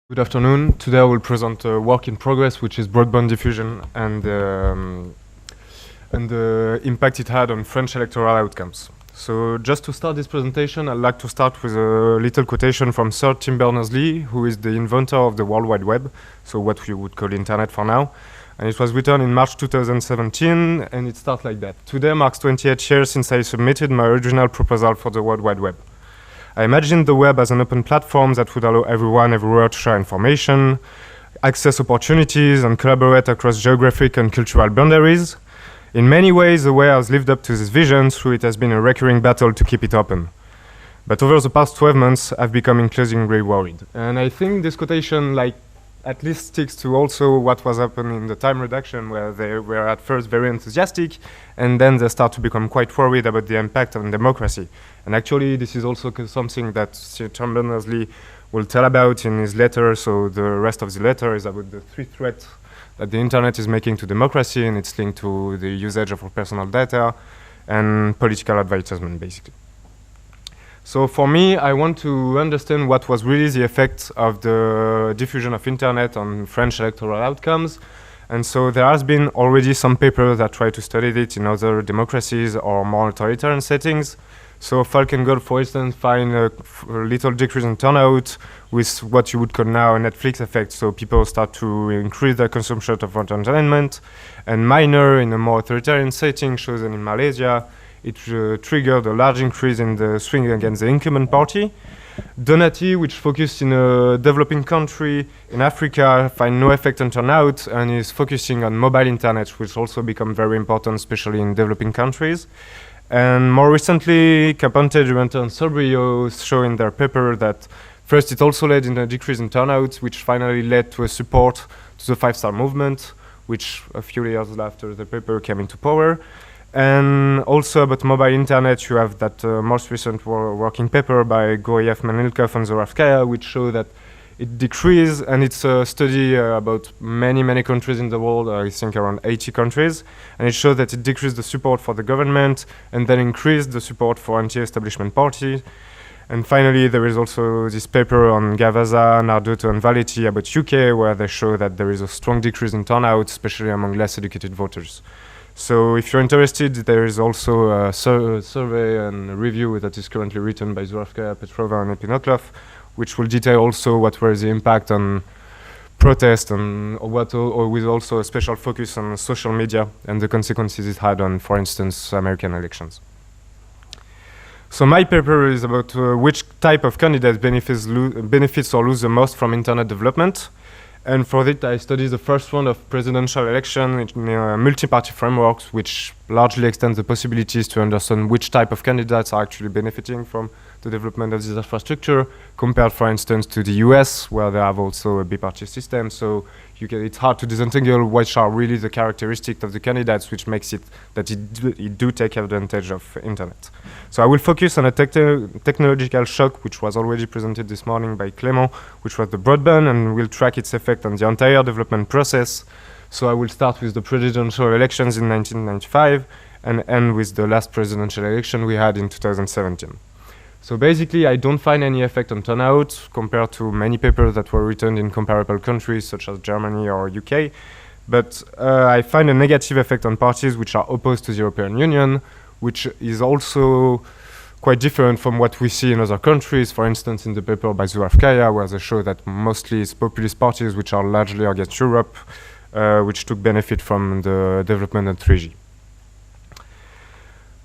Good afternoon. Today I will present a work in progress, which is broadband diffusion and the impact it had on French electoral outcomes. So just to start this presentation, I'd like to start with a little quotation from Sir Tim Berners-Lee, who is the inventor of the World Wide Web, so what we would call internet for now. And it was written in March 2017, and it starts like that. Today marks 28 years since I submitted my original proposal for the World Wide Web. I imagined the web as an open platform that would allow everyone everywhere to share information, access opportunities, and collaborate across geographic and cultural boundaries. In many ways, the way has lived up to this vision, through it has been a recurring battle to keep it open. But over the past 12 months, I've become increasingly worried. And I think this quotation at least sticks to also what was happening in the time reduction, where they were at first very enthusiastic, and then they start to become quite worried about the impact on democracy. And actually, this is also something that Sir Tim Berners-Lee will tell about in his letter. So the rest of the letter is about the three threats that the internet is making to democracy, and it's linked to the usage of our personal data and political advertisement, basically. So for me, I want to understand what was really the effect of the diffusion of internet on French electoral outcomes. And so there has been already some papers that try to study it in other democracies or more authoritarian settings. So Falkengold, for instance, find a little decrease in turnout with what you would call now a Netflix effect. So people start to increase their consumption of entertainment. And Minor, in a more authoritarian setting, shows that in Malaysia, it triggered a large increase in the swing against the incumbent party. Donati, which focused in a developing country in Africa, find no effect on turnout and is focusing on mobile internet, which also become very important, especially in developing countries. And more recently, Capante, Juventus, and Sobrio show in their paper that first it also led in a decrease in turnout, which finally led to a support to the Five-Star Movement, which a few years after the paper came into power. And also about mobile internet, you have that most recent working paper by Guriev, Manilkov, and Zoravskaya, which show that it decreased, and it's a study about many countries in the world, I think around 80 countries, and it showed that it decreased the support for the government and then increased the support for anti-establishment parties. And finally, there is also this paper on Gavaza, Nardotto, and Valeti about UK, where they show that there is a strong decrease in turnout, especially among less educated voters. So if you're interested, there is also a survey and review that is currently written by Zoravskaya, Petrova, and Epinoklov, which will detail also what were the impact on protest and or with also a special focus on social media and the consequences it had on, for instance, American elections. So my paper is about which type of candidate benefits or lose the most from internet development. And for it, I studied the first round of presidential election in multi-party frameworks, which largely extends the possibilities to understand which type of candidates are actually benefiting from the development of this infrastructure, compared, for instance, to the US, where they have also a biparty system. So it's hard to disentangle which are really the characteristics of the candidates, which makes it that it do take advantage of internet. So I will focus on a technological shock, which was already presented this morning by Clément, which was the broadband, and we'll track its effect on the entire development process. So I will start with the presidential elections in 1995 and end with the last presidential election we had in 2017. So basically, I don't find any effect on turnout compared to many papers that were written in comparable countries such as Germany or UK. But I find a negative effect on parties which are opposed to the European Union, which is also quite different from what we see in other countries. For instance, in the paper by Zoravskaya, where they show that mostly it's populist parties which are largely against Europe, which took benefit from the development of 3G.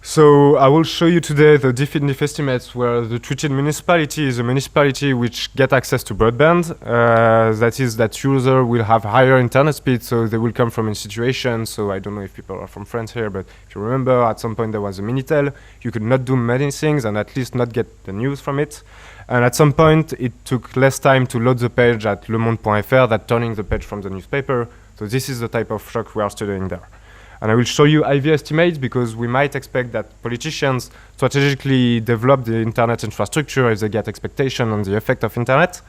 So I will show you today the definitive estimates where the treated municipality is a municipality which get access to broadband. That is, that user will have higher internet speed, so they will come from a situation. So I don't know if people are from France here, but if you remember, at some point there was a Minitel. You could not do many things and at least not get the news from it. And at some point, it took less time to load the page at lemonde.fr than turning the page from the newspaper. So this is the type of shock we are studying there. And I will show you IV estimates, because we might expect that politicians strategically develop the internet infrastructure if they get expectation on the effect of internet.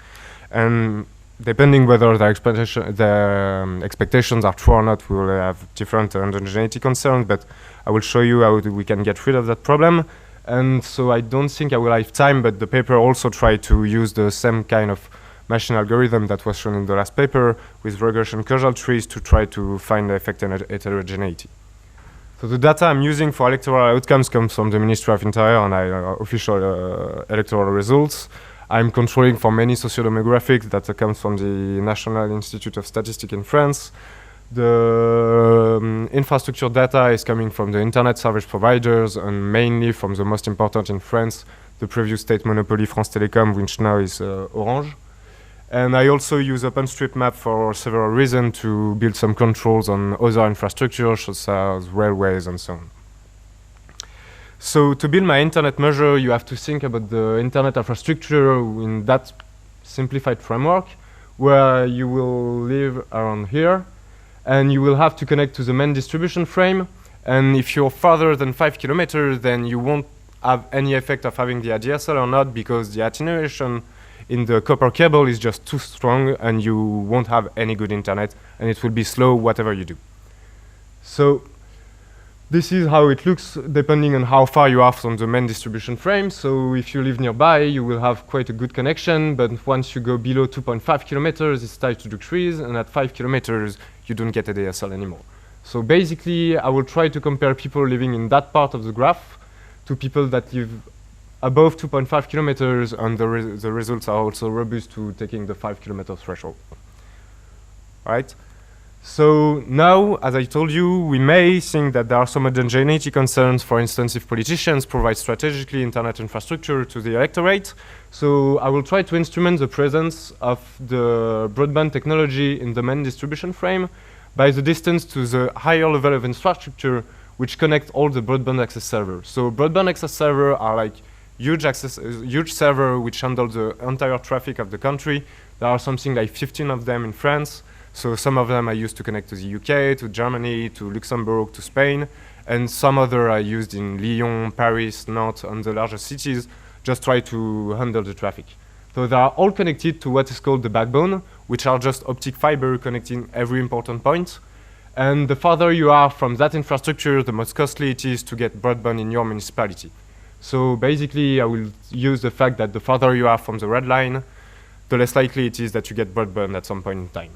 And depending whether their expectations are true or not, we will have different endogeneity concerns, but I will show you how we can get rid of that problem. And so I don't think I will have time, but the paper also tried to use the same kind of machine algorithm that was shown in the last paper with regression causal trees to try to find the effect and heterogeneity. So the data I'm using for electoral outcomes comes from the Ministry of Interior and official electoral results. I'm controlling for many sociodemographics that comes from the National Institute of Statistics in France. The infrastructure data is coming from the internet service providers and mainly from the most important in France, the previous state monopoly France Télécom, which now is Orange. And I also use OpenStreetMap for several reasons to build some controls on other infrastructure, such as railways and so on. So to build my internet measure, you have to think about the internet infrastructure in that simplified framework, where you will live around here, and you will have to connect to the main distribution frame. And if you're farther than 5 kilometers, then you won't have any effect of having the ADSL or not, because the attenuation in the copper cable is just too strong and you won't have any good internet and it will be slow whatever you do. So this is how it looks depending on how far you are from the main distribution frame. So if you live nearby, you will have quite a good connection, but once you go below 2.5 kilometers, it starts to decrease, and at 5 kilometers, you don't get a DSL anymore. So basically, I will try to compare people living in that part of the graph to people that live above 2.5 kilometers, and the results are also robust to taking the 5 kilometer threshold. Right? So now, as I told you, we may think that there are some homogeneity concerns, for instance, if politicians provide strategically internet infrastructure to the electorate. So I will try to instrument the presence of the broadband technology in the main distribution frame by the distance to the higher level of infrastructure which connect all the broadband access servers. So broadband access servers are like huge server which handle the entire traffic of the country. There are something like 15 of them in France. So some of them are used to connect to the UK, to Germany, to Luxembourg, to Spain, and some other are used in Lyon, Paris, Nantes, and the larger cities, just try to handle the traffic. So they are all connected to what is called the backbone, which are just optic fiber connecting every important point. And the farther you are from that infrastructure, the most costly it is to get broadband in your municipality. So basically, I will use the fact that the farther you are from the red line, the less likely it is that you get broadband at some point in time.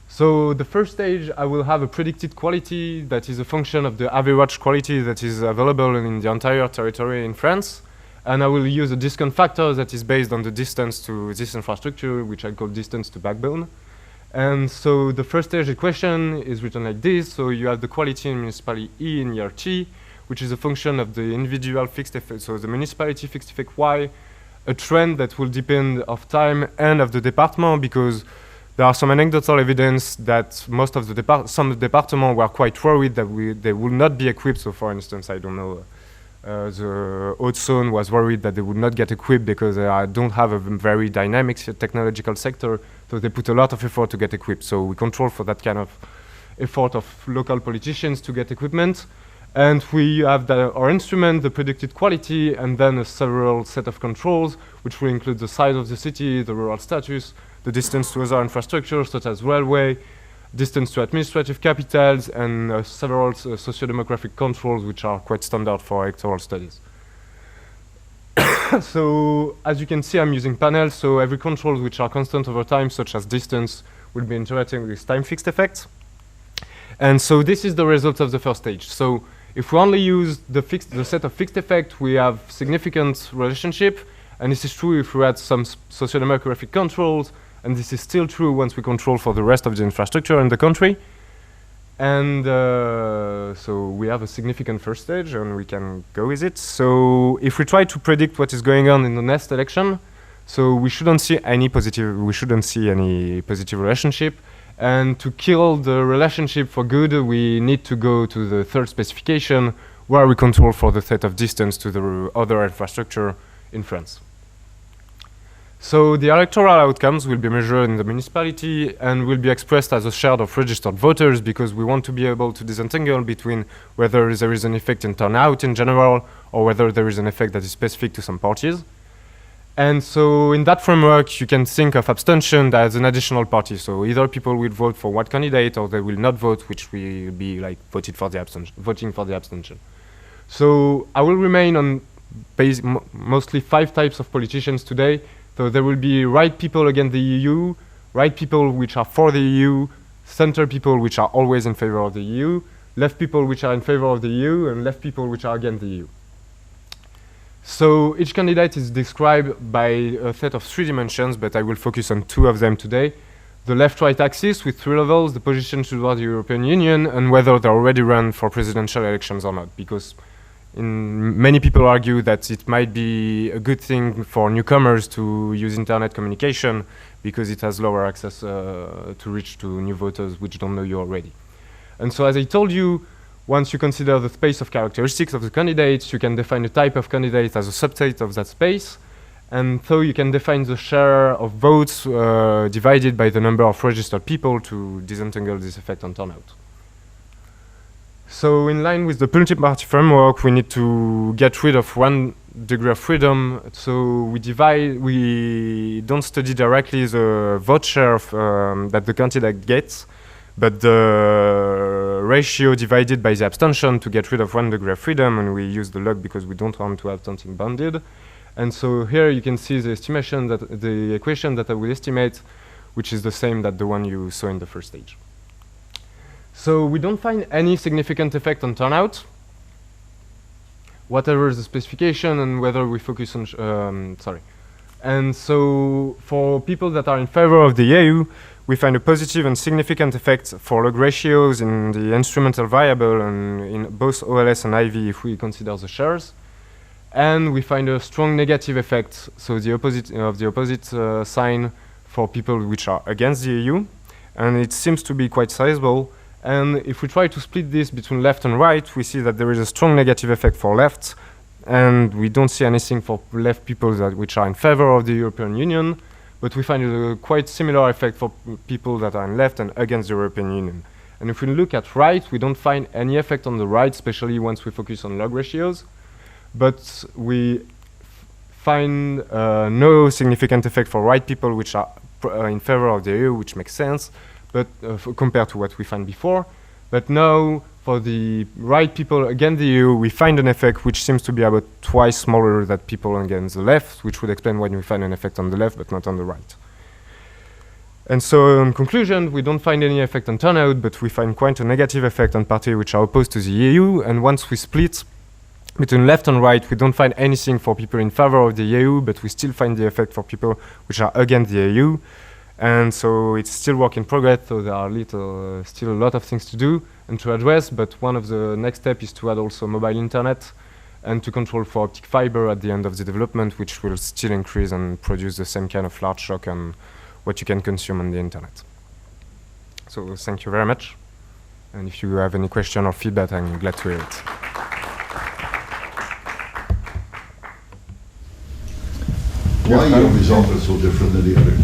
So the first stage, I will have a predicted quality that is a function of the average quality that is available in the entire territory in France. And I will use a discount factor that is based on the distance to this infrastructure, which I call distance to backbone. And so the first stage equation is written like this. So you have the quality in municipality E in year T, which is a function of the individual fixed effect, so the municipality fixed effect Y, a trend that will depend of time and of the department, because there are some anecdotal evidence that some departments were quite worried that they will not be equipped. So for instance, I don't know, the Haute-Saône was worried that they would not get equipped because they don't have a very dynamic technological sector, so they put a lot of effort to get equipped. So we control for that kind of effort of local politicians to get equipment. And we have our instrument, the predicted quality, and then a several set of controls, which will include the size of the city, the rural status, the distance to other infrastructure, such as railway, distance to administrative capitals, and several socio-demographic controls, which are quite standard for electoral studies. So, as you can see, I'm using panels, so every control which are constant over time, such as distance, will be interacting with time-fixed effects. And so this is the result of the first stage. So if we only use the set of fixed effects, we have significant relationship, and this is true if we add some socio-demographic controls, and this is still true once we control for the rest of the infrastructure in the country. And so we have a significant first stage, and we can go with it. So if we try to predict what is going on in the next election, so we shouldn't see any positive relationship. And to kill the relationship for good, we need to go to the third specification, where we control for the set of distance to the other infrastructure in France. So the electoral outcomes will be measured in the municipality and will be expressed as a share of registered voters, because we want to be able to disentangle between whether there is an effect in turnout in general or whether there is an effect that is specific to some parties. And so in that framework, you can think of abstention as an additional party. So either people will vote for one candidate or they will not vote, which will be like voting for the abstention. So I will remain on mostly 5 types of politicians today, So there will be right people against the EU, right people which are for the EU, center people which are always in favor of the EU, left people which are in favor of the EU, and left people which are against the EU. So each candidate is described by a set of 3 dimensions, but I will focus on 2 of them today. The left-right axis with 3 levels, the position toward the European Union, and whether they're already run for presidential elections or not, because many people argue that it might be a good thing for newcomers to use internet communication because it has lower access to reach to new voters which don't know you already. And so as I told you, once you consider the space of characteristics of the candidates, you can define a type of candidate as a subset of that space. And so you can define the share of votes divided by the number of registered people to disentangle this effect on turnout. So in line with the multi-party framework, we need to get rid of 1 degree of freedom. So we don't study directly the vote share that the candidate gets, but the ratio divided by the abstention to get rid of 1 degree of freedom, and we use the log because we don't want to have something bounded. And so here you can see the estimation that the equation that I will estimate, which is the same that the one you saw in the first stage. So we don't find any significant effect on turnout, whatever the specification and whether we focus on, And so for people that are in favor of the EU, we find a positive and significant effect for log ratios in the instrumental variable and in both OLS and IV if we consider the shares. And we find a strong negative effect, so the opposite of the opposite sign for people which are against the EU. And it seems to be quite sizable. And if we try to split this between left and right, we see that there is a strong negative effect for left, and we don't see anything for left people which are in favor of the European Union, but we find a quite similar effect for people that are in left and against the European Union. And if we look at right, we don't find any effect on the right, especially once we focus on log ratios, but we find no significant effect for right people which are in favor of the EU, which makes sense, but compared to what we found before. But now, for the right people against the EU, we find an effect which seems to be about twice smaller than people against the left, which would explain why we find an effect on the left but not on the right. And so, in conclusion, we don't find any effect on turnout, but we find quite a negative effect on parties which are opposed to the EU. And once we split between left and right, we don't find anything for people in favor of the EU, but we still find the effect for people which are against the EU. And so it's still work in progress, so there are still a lot of things to do and to address, but one of the next steps is to add also mobile internet and to control for optic fiber at the end of the development, which will still increase and produce the same kind of large shock on what you can consume on the internet. So thank you very much. And if you have any question or feedback, I'm glad to hear it. Why are your results so different than the others?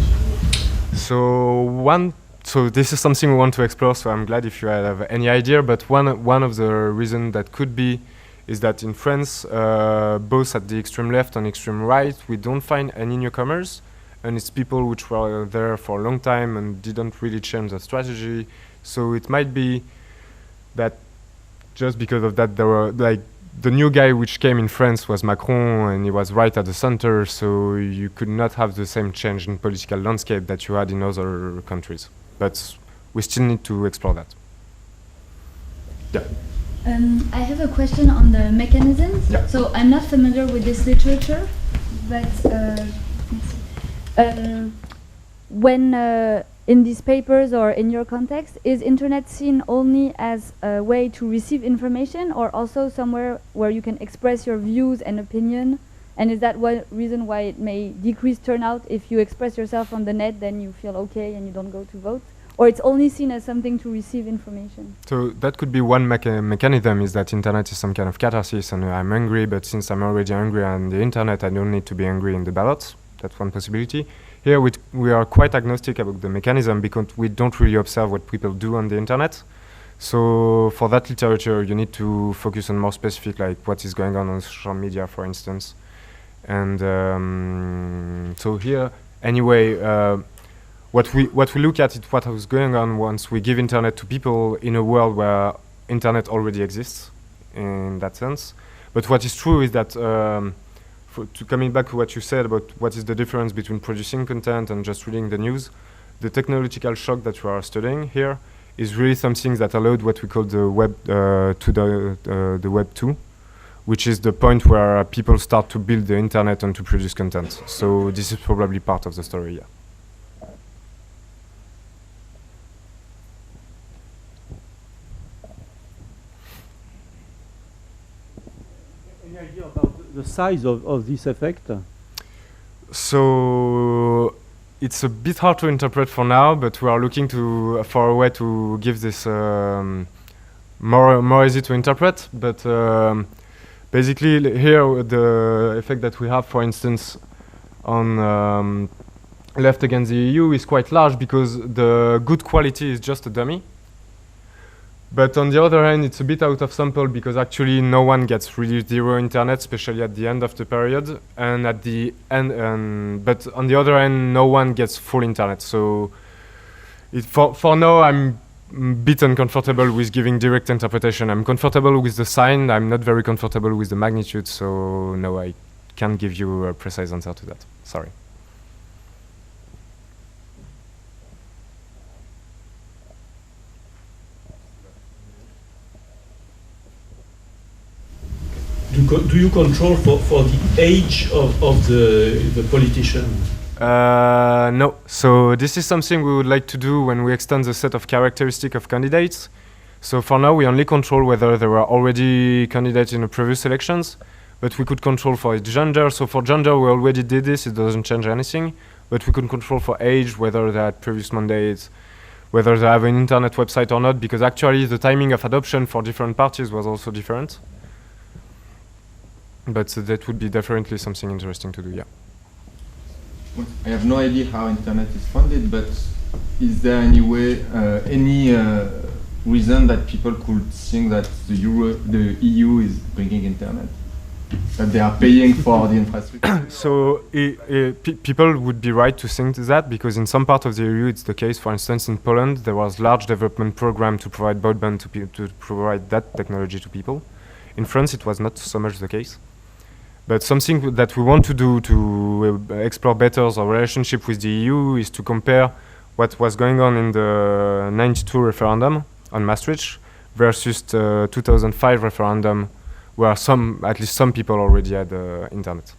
So this is something we want to explore, so I'm glad if you have any idea, but one of the reasons that could be is that in France, both at the extreme left and extreme right, we don't find any newcomers, and it's people which were there for a long time and didn't really change their strategy. So it might be that just because of that, there were like the new guy which came in France was Macron, and he was right at the center, so you could not have the same change in political landscape that you had in other countries. But we still need to explore that. Yeah. I have a question on the mechanisms. Yeah. So I'm not familiar with this literature, but when in these papers or in your context, is internet seen only as a way to receive information, or also somewhere where you can express your views and opinion? And is that one reason why it may decrease turnout? If you express yourself on the net, then you feel okay and you don't go to vote? Or it's only seen as something to receive information? So that could be one mechanism, is that internet is some kind of catharsis, and I'm angry, but since I'm already angry on the internet, I don't need to be angry in the ballots. That's one possibility. Here we are quite agnostic about the mechanism because we don't really observe what people do on the internet. So for that literature, you need to focus on more specific, like what is going on social media, for instance. And so here, anyway, what we look at is what is going on once we give internet to people in a world where internet already exists, in that sense. But what is true is that to coming back to what you said about what is the difference between producing content and just reading the news, the technological shock that we are studying here is really something that allowed what we call the web the web 2, which is the point where people start to build the internet and to produce content. So this is probably part of the story, yeah. Any idea about the size of this effect? So it's a bit hard to interpret for now, but we are looking for a way to give this more easy to interpret. But basically, here the effect that we have, for instance, on left against the EU is quite large because the good quality is just a dummy. But on the other hand, it's a bit out of sample because actually no one gets really zero internet, especially at the end of the period. And at the end, but on the other hand, no one gets full internet. So for now, I'm a bit uncomfortable with giving direct interpretation. I'm comfortable with the sign. I'm not very comfortable with the magnitude. So no, I can't give you a precise answer to that. Sorry. Do you control for the age of the politician? No. So this is something we would like to do when we extend the set of characteristics of candidates. So for now, we only control whether there were already candidates in the previous elections, but we could control for gender. So for gender, we already did this. It doesn't change anything. But we could control for age, whether they had previous mandates, whether they have an internet website or not, because actually the timing of adoption for different parties was also different. But that would be definitely something interesting to do, yeah. Well, I have no idea how internet is funded, but is there any way, any reason that people could think that the EU is bringing internet? That they are paying for the infrastructure? So people would be right to think that, because in some part of the EU it's the case. For instance, in Poland there was large development program to provide broadband to provide that technology to people. In France it was not so much the case. But something that we want to do to explore better our relationship with the EU is to compare what was going on in the 92 referendum on Maastricht versus the 2005 referendum, where at least some people already had internet.